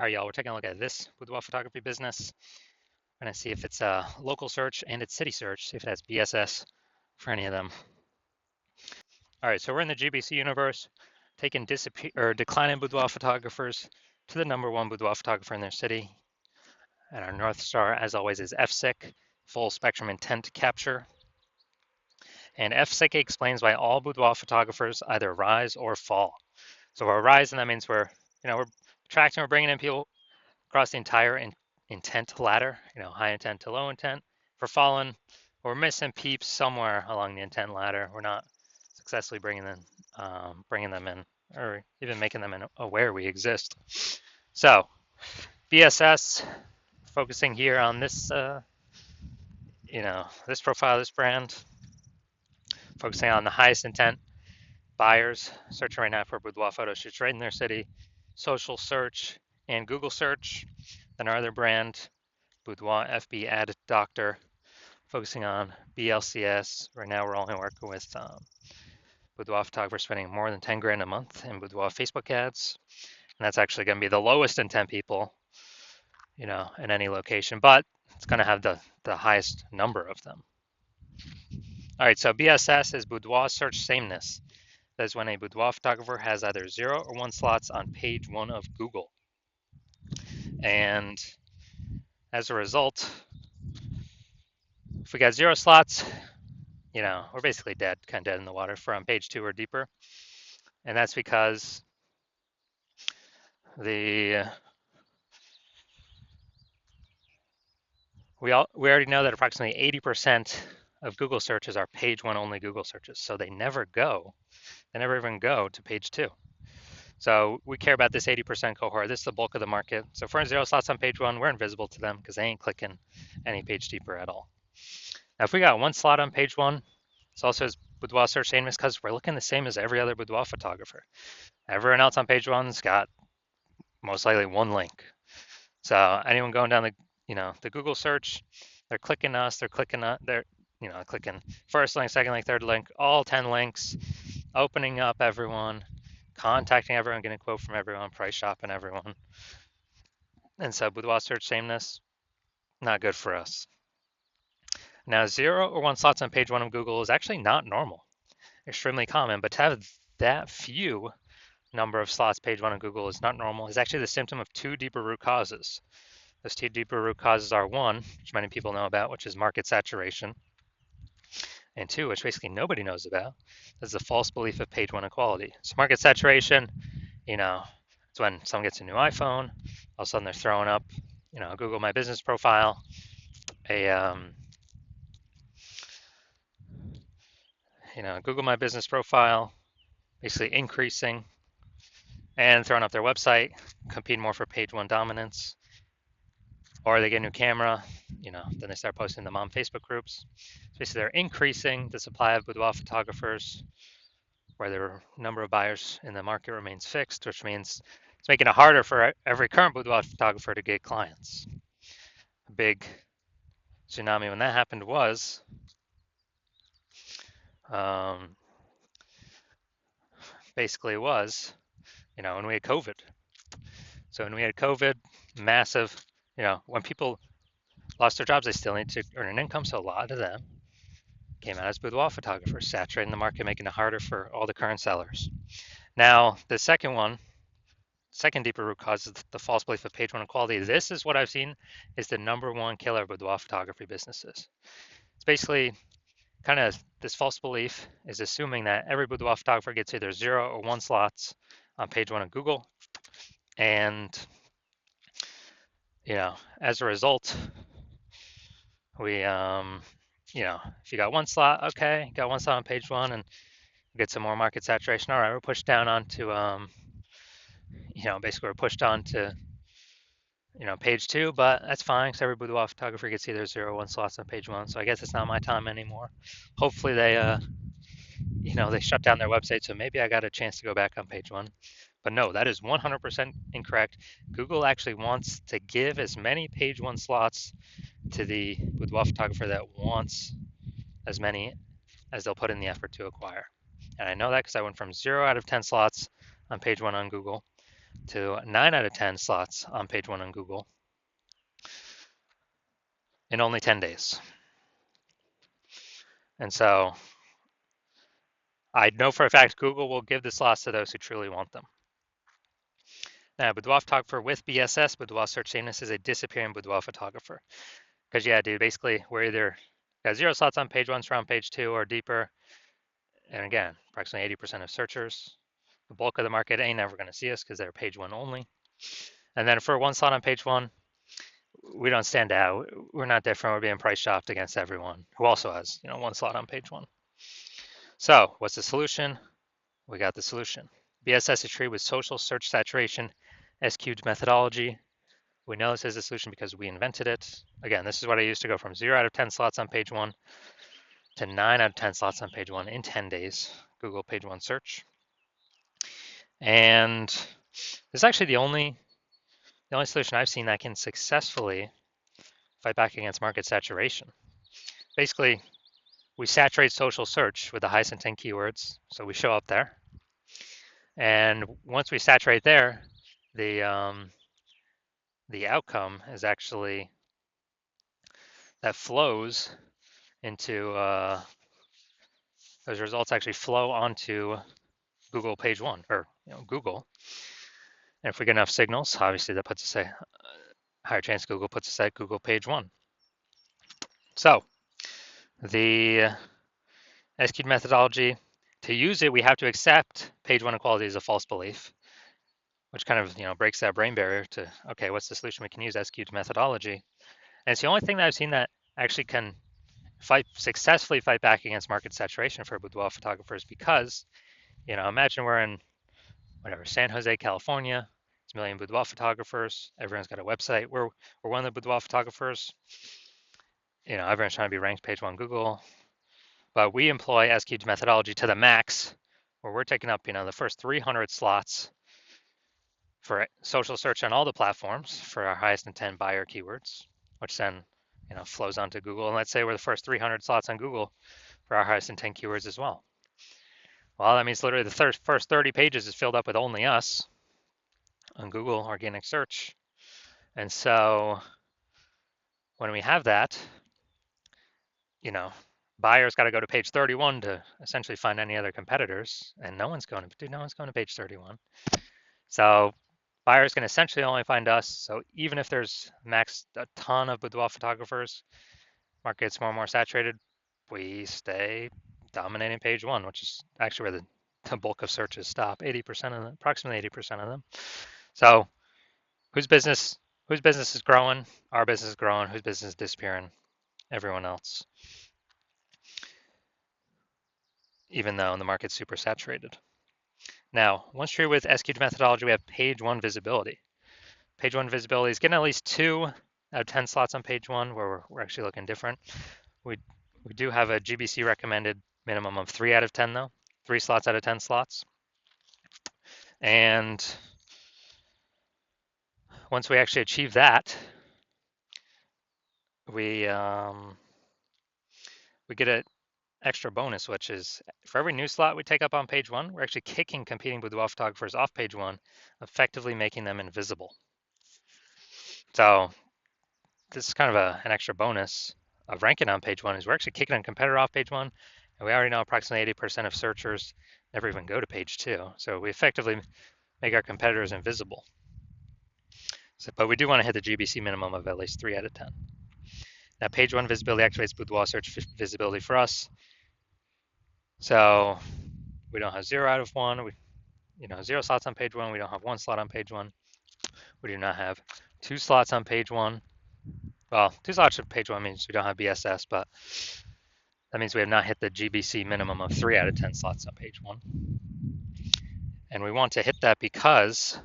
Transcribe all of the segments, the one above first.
All right, y'all, we're taking a look at this boudoir photography business. We're gonna see if it's a local search and it's city search, see if it has BSS for any of them. All right, so we're in the GBC universe, taking declining boudoir photographers to the #1 boudoir photographer in their city. And our North Star, as always, is FSIC, full spectrum intent capture. And FSIC explains why all boudoir photographers either rise or fall. So we're rising, that means we're attracting, we're bringing in people across the entire intent ladder, high intent to low intent. If we're falling, we're missing peeps somewhere along the intent ladder. We're not successfully bringing them in, or even making them aware we exist. So, BSS, focusing here on this, this profile, this brand, focusing on the highest intent buyers, searching right now for boudoir photo shoots right in their city, social search and Google search. Then our other brand, Boudoir FB Ad Doctor, focusing on BLCS. Right now, we're only working with boudoir photographers spending more than 10 grand a month in boudoir Facebook ads. And that's actually going to be the lowest intent people, in any location, but it's going to have the highest number of them. All right, so BSS is boudoir search sameness. That is when a boudoir photographer has either 0 or 1 slots on page 1 of Google. And as a result, if we got 0 slots, we're basically dead, kind of dead in the water for on page 2 or deeper. And that's because we already know that approximately 80% of Google searches are page 1 only Google searches. So they never even go to page 2. So we care about this 80% cohort. This is the bulk of the market. So if we're in 0 slots on page 1, we're invisible to them because they ain't clicking any page deeper at all. Now, if we got 1 slot on page 1, it's also as boudoir search sameness because we're looking the same as every other boudoir photographer. Everyone else on page 1's got most likely 1 link. So anyone going down the Google search, they're clicking us, they're clicking first link, second link, third link, all 10 links, opening up everyone, contacting everyone, getting a quote from everyone, price shopping everyone. And so boudoir search sameness, not good for us. Now, 0 or 1 slots on page 1 of Google is actually not normal, extremely common, but to have that few number of slots page 1 of Google is not normal. It's actually the symptom of 2 deeper root causes. Those 2 deeper root causes are 1, which many people know about, which is market saturation, and 2, which basically nobody knows about, is the false belief of page 1 equality. So market saturation, it's when someone gets a new iPhone, all of a sudden they're throwing up, Google My Business profile, Google My Business profile, basically increasing and throwing up their website, competing more for page 1 dominance. Or they get a new camera, then they start posting them on Facebook groups. So basically, they're increasing the supply of boudoir photographers where the number of buyers in the market remains fixed, which means it's making it harder for every current boudoir photographer to get clients. A big tsunami when that happened was when we had COVID. So when we had COVID, massive, when people lost their jobs, they still need to earn an income. So a lot of them came out as boudoir photographers, saturating the market, making it harder for all the current sellers. Now, the second deeper root cause is the false belief of page 1 equality. This is what I've seen is the #1 killer of boudoir photography businesses. It's basically kind of this false belief is assuming that every boudoir photographer gets either 0 or 1 slots on page 1 of Google. And, as a result, we, if you got 1 slot, okay, got 1 slot on page 1 and get some more market saturation. All right, we're pushed down onto, basically we're pushed on to, page 2, but that's fine because every boudoir photographer gets either 0 or 1 slots on page 1. So I guess it's not my time anymore. Hopefully they, they shut down their website. So maybe I got a chance to go back on page 1. But no, that is 100% incorrect. Google actually wants to give as many page 1 slots to the boudoir photographer that wants as many as they'll put in the effort to acquire. And I know that because I went from 0 out of 10 slots on page 1 on Google to 9 out of 10 slots on page 1 on Google in only 10 days. And so I know for a fact Google will give the slots to those who truly want them. Now, Boudoir photographer with BSS, Boudoir search sameness, is a disappearing Boudoir photographer. Because yeah, dude, basically we're either got 0 slots on page 1, so on page 2 or deeper. And again, approximately 80% of searchers. The bulk of the market ain't never going to see us because they're page 1 only. And then for 1 slot on page 1, we don't stand out. We're not different. We're being price shopped against everyone who also has, 1 slot on page 1. So what's the solution? We got the solution. BSS is treated with social search saturation, SQ'd methodology. We know this is a solution because we invented it. Again, this is what I used to go from 0 out of 10 slots on page 1 to 9 out of 10 slots on page 1 in 10 days, Google page 1 search. And this is actually the only solution I've seen that can successfully fight back against market saturation. Basically, we saturate social search with the highest intent keywords, so we show up there. And once we saturate there, the outcome is actually that flows into those results actually flow onto Google page 1 or Google. And if we get enough signals, obviously that puts us a higher chance Google puts us at Google page 1. So the SQ'd methodology, to use it, we have to accept page 1 equality as a false belief, which kind of breaks that brain barrier to, okay, what's the solution? We can use SQ'd methodology. And it's the only thing that I've seen that actually can successfully fight back against market saturation for boudoir photographers, because imagine we're in San Jose, California. It's a million boudoir photographers. Everyone's got a website. We're one of the boudoir photographers. Everyone's trying to be ranked page 1 Google, but we employ SQ'd methodology to the max, where we're taking up the first 300 slots for social search on all the platforms for our highest intent buyer keywords, which then flows onto Google. And let's say we're the first 300 slots on Google for our highest intent keywords as well. Well, that means literally the first 30 pages is filled up with only us on Google organic search. And so when we have that, buyers got to go to page 31 to essentially find any other competitors, and no one's going to page 31. So buyers can essentially only find us. So even if there's max a ton of boudoir photographers, market gets more and more saturated, we stay dominating page 1, which is actually where the bulk of searches stop. 80% of them, approximately 80% of them. So whose business is growing? Our business is growing. Whose business is disappearing? Everyone else. Even though the market's super saturated. Now, once you're with SQ'd methodology, we have page 1 visibility. Page 1 visibility is getting at least 2 out of 10 slots on page 1, where we're actually looking different. We do have a GBC recommended minimum of 3 out of 10 though, 3 slots out of 10 slots. And once we actually achieve that, we get an extra bonus, which is for every new slot we take up on page 1, we're actually kicking competing boudoir photographers off page 1, effectively making them invisible. So this is kind of an extra bonus of ranking on page 1, is we're actually kicking a competitor off page 1, and we already know approximately 80% of searchers never even go to page 2. So we effectively make our competitors invisible. So, but we do want to hit the GBC minimum of at least 3 out of 10. Now, page 1 visibility activates boudoir search visibility for us. So we don't have 0 out of 1. We, 0 slots on page 1. We don't have 1 slot on page 1. We do not have 2 slots on page 1. Well, 2 slots on page 1 means we don't have BSS, but that means we have not hit the GBC minimum of 3 out of 10 slots on page 1. And we want to hit that because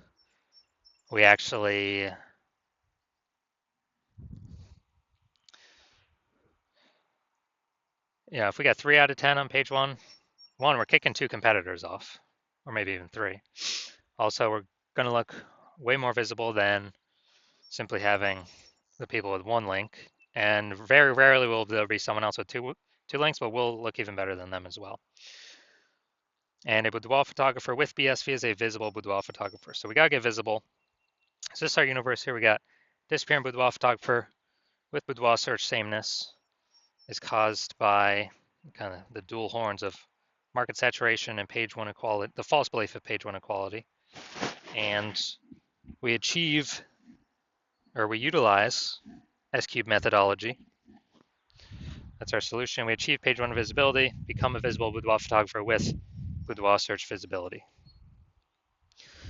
we actually if we got 3 out of 10 on page 1, we're kicking 2 competitors off, or maybe even 3. Also, we're going to look way more visible than simply having the people with 1 link. And very rarely will there be someone else with two links, but we'll look even better than them as well. And a boudoir photographer with BSV is a visible boudoir photographer. So we got to get visible. So this is our universe here. We got disappearing boudoir photographer with boudoir search sameness is caused by kind of the dual horns of market saturation and page one equality, the false belief of page one equality. And we achieve, or we utilize S-cube methodology. That's our solution. We achieve page one visibility, become a visible boudoir photographer with boudoir search visibility.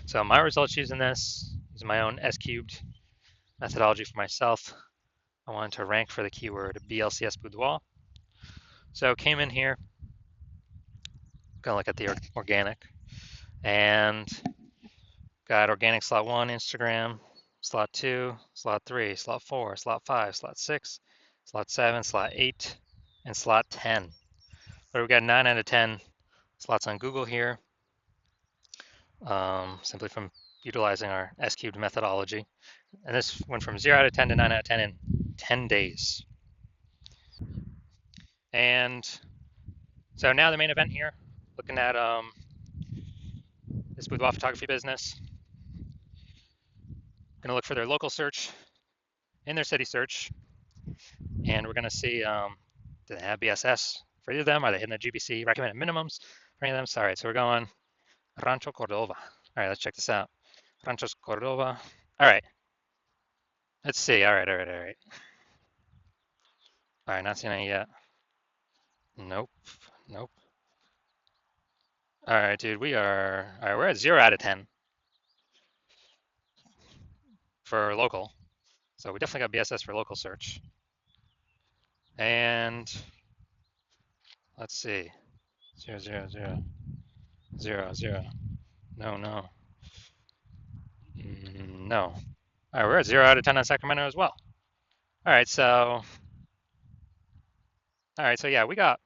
So my results using this is my own S-cubed methodology for myself. I wanted to rank for the keyword BLCS boudoir. So came in here, gonna look at the organic, and got organic slot 1, Instagram, slot 2, slot 3, slot 4, slot 5, slot 6, slot 7, slot 8, and slot 10. But we got 9 out of 10 slots on Google here, simply from utilizing our S-cubed methodology. And this went from 0 out of 10 to 9 out of 10 in 10 days. And so now the main event here, looking at this boudoir photography business. Going to look for their local search in their city search, and we're going to see do they have BSS for either of them? Are they hitting the GBC recommended minimums for any of them? Sorry, so we're going Rancho Cordova. All right, let's check this out. Rancho Cordova. All right, let's see. All right. All right, not seeing any yet. Nope. All right, dude, all right, we're at 0 out of 10 for local. So we definitely got BSS for local search. And let's see. 0, 0, 0, 0, 0. No. No. All right, we're at 0 out of 10 on Sacramento as well. All right, so yeah, we got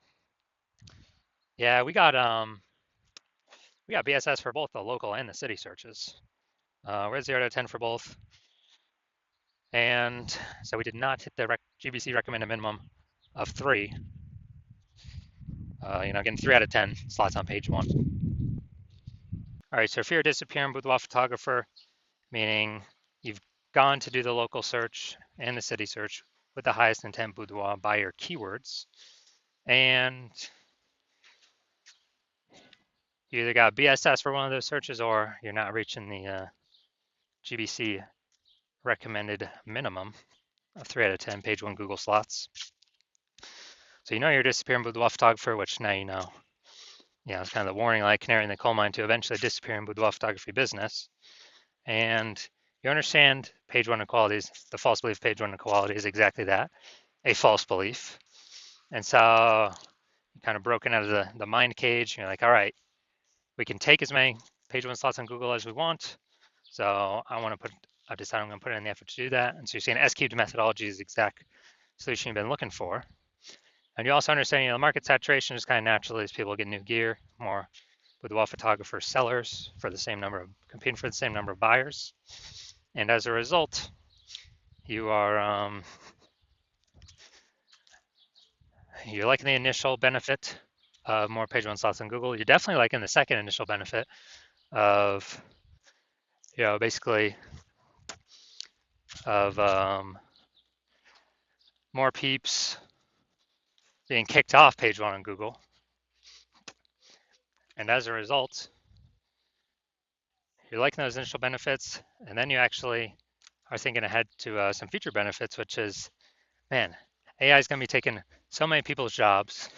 BSS for both the local and the city searches. We're at 0 out of 10 for both. And so we did not hit the GBC recommended minimum of 3. Getting 3 out of 10 slots on page 1. All right, so if you're a disappearing boudoir photographer, meaning you've gone to do the local search and the city search with the highest intent boudoir by your keywords, and you either got BSS for one of those searches or you're not reaching the GBC recommended minimum of 3 out of 10 page 1 Google slots. So you're a disappearing boudoir photographer, which now you know. It's kind of the warning light, canary in the coal mine to eventually disappear in boudoir photography business. And you understand page 1 inequalities. The false belief page 1 inequality is exactly that, a false belief. And so you're kind of broken out of the mind cage. You're like, all right, we can take as many page 1 slots on Google as we want. So I've decided I'm going to put in the effort to do that. And so you're seeing S-cubed methodology is the exact solution you've been looking for. And you also understand, the market saturation is kind of natural as people get new gear, more boudoir photographer sellers competing for the same number of buyers. And as a result, you are you're liking the initial benefit of more page 1 slots on Google. You're definitely liking the second initial benefit of basically of more peeps being kicked off page 1 on Google. And as a result, you're liking those initial benefits, and then you actually are thinking ahead to some future benefits, which is, man, AI is going to be taking so many people's jobs,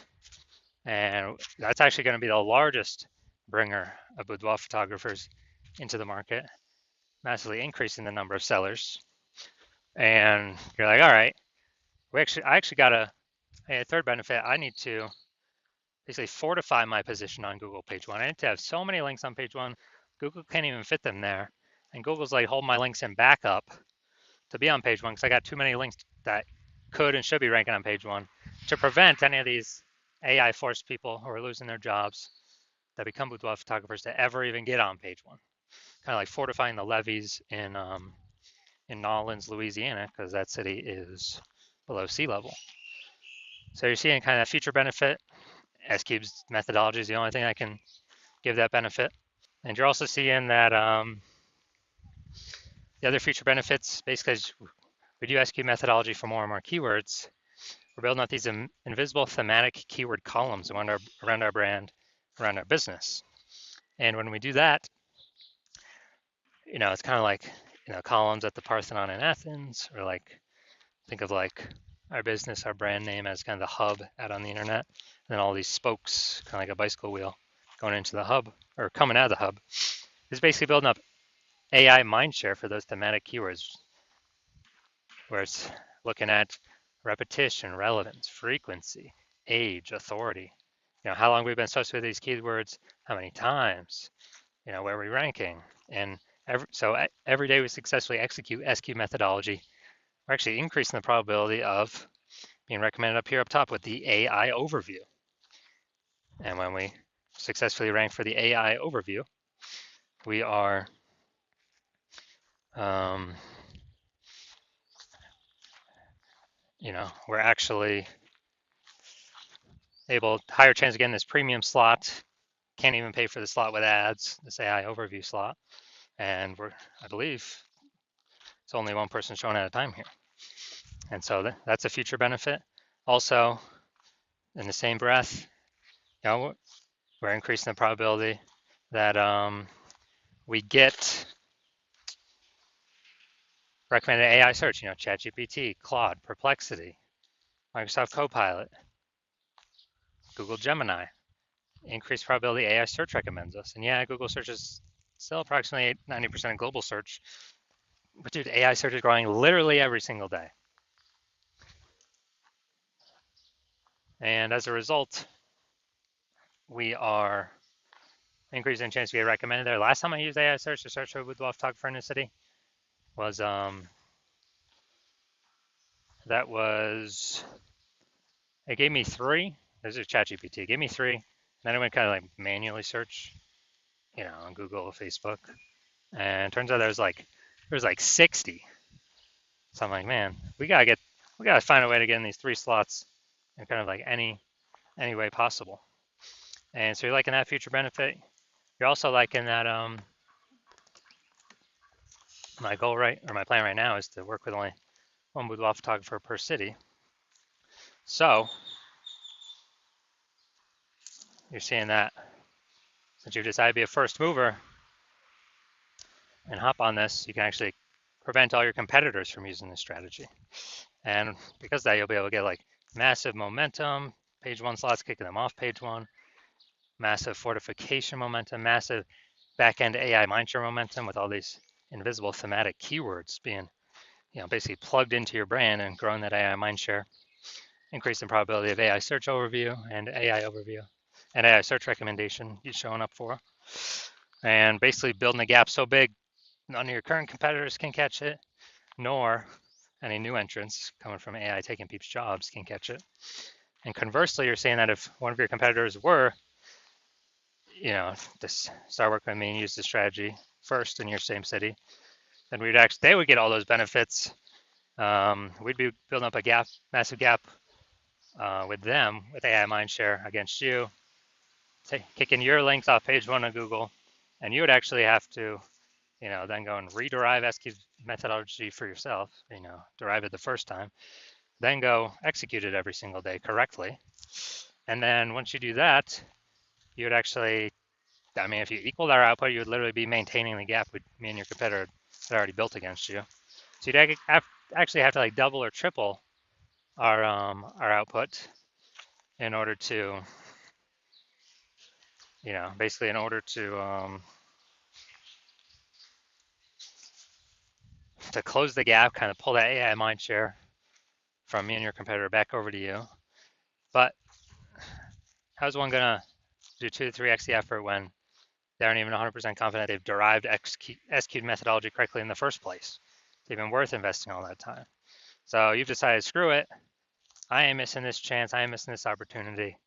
and that's actually going to be the largest bringer of boudoir photographers into the market, massively increasing the number of sellers. And you're like, all right, I actually got a third benefit. I need to basically fortify my position on Google page 1. I need to have so many links on page 1, Google can't even fit them there. And Google's like, hold my links in backup to be on page 1 because I got too many links that could and should be ranking on page 1 to prevent any of these AI forced people who are losing their jobs that become boudoir photographers to ever even get on page 1. Kind of like fortifying the levees in Nolens, Louisiana, because that city is below sea level. So you're seeing kind of future benefit. S-cube's methodology is the only thing that can give that benefit. And you're also seeing that the other feature benefits, basically, as we do SQ methodology for more and more keywords, we're building out these invisible thematic keyword columns around our brand, around our business. And when we do that, it's kind of like, columns at the Parthenon in Athens, or like, think of like our business, our brand name as kind of the hub out on the internet, and then all these spokes, kind of like a bicycle wheel, going into the hub or coming out of the hub. It's basically building up AI mindshare for those thematic keywords, where it's looking at repetition, relevance, frequency, age, authority. How long we've been associated with these keywords, how many times, where we're ranking. And every day we successfully execute SQ methodology, we're actually increasing the probability of being recommended up top with the AI overview. And when we successfully rank for the AI overview, we are we're actually able, higher chance of getting this premium slot. Can't even pay for the slot with ads, this AI overview slot. And I believe it's only one person showing at a time here. And so that's a future benefit. Also, in the same breath, we're increasing the probability that we get recommended AI search, ChatGPT, Claude, Perplexity, Microsoft Copilot, Google Gemini. Increased probability AI search recommends us. And yeah, Google search is still approximately 90% of global search. But dude, AI search is growing literally every single day. And as a result, we are increasing the chance to get recommended there. Last time I used AI search to search for Boudoir photographer in a city was it gave me 3. This is ChatGPT. It gave me 3. Then I went kind of like manually search, on Google or Facebook. And it turns out there's like 60. So I'm like, man, we gotta find a way to get in these 3 slots in kind of like any way possible. And so you're liking that future benefit. You're also liking that my plan right now is to work with only one boudoir photographer per city. So you're seeing that since you've decided to be a first mover and hop on this, you can actually prevent all your competitors from using this strategy. And because of that, you'll be able to get like massive momentum, page 1 slots kicking them off page 1, massive fortification momentum, massive back-end AI mindshare momentum with all these invisible thematic keywords being, basically plugged into your brand and growing that AI mindshare, increasing probability of AI search overview and AI search recommendation you're showing up for, and basically building a gap so big none of your current competitors can catch it, nor any new entrants coming from AI taking people's jobs can catch it. And conversely, you're saying that if one of your competitors were, to start working with me and use the strategy first in your same city, then they would get all those benefits. We'd be building up a massive gap with them, with AI mindshare against you, kicking your links off page 1 of Google, and you would actually have to, then go and rederive SQ methodology for yourself, derive it the first time, then go execute it every single day correctly. And then once you do that, you would actually, if you equaled our output, you would literally be maintaining the gap with me and your competitor that already built against you. So you'd actually have to like double or triple our output in order to, basically in order to close the gap, kind of pull that AI mindshare from me and your competitor back over to you. But how's one gonna do 2 to 3x the effort when they aren't even 100% confident they've derived SQ methodology correctly in the first place? It's even worth investing all that time. So you've decided, screw it. I ain't missing this chance. I ain't missing this opportunity.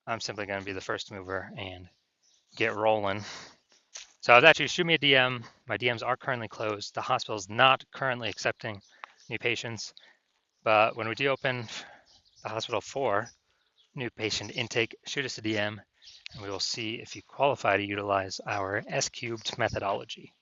I'm simply going to be the first mover and get rolling. So if that's you, shoot me a DM. My DMs are currently closed. The hospital is not currently accepting new patients. But when we do open the hospital for new patient intake, shoot us a DM. and we will see if you qualify to utilize our S-cubed methodology.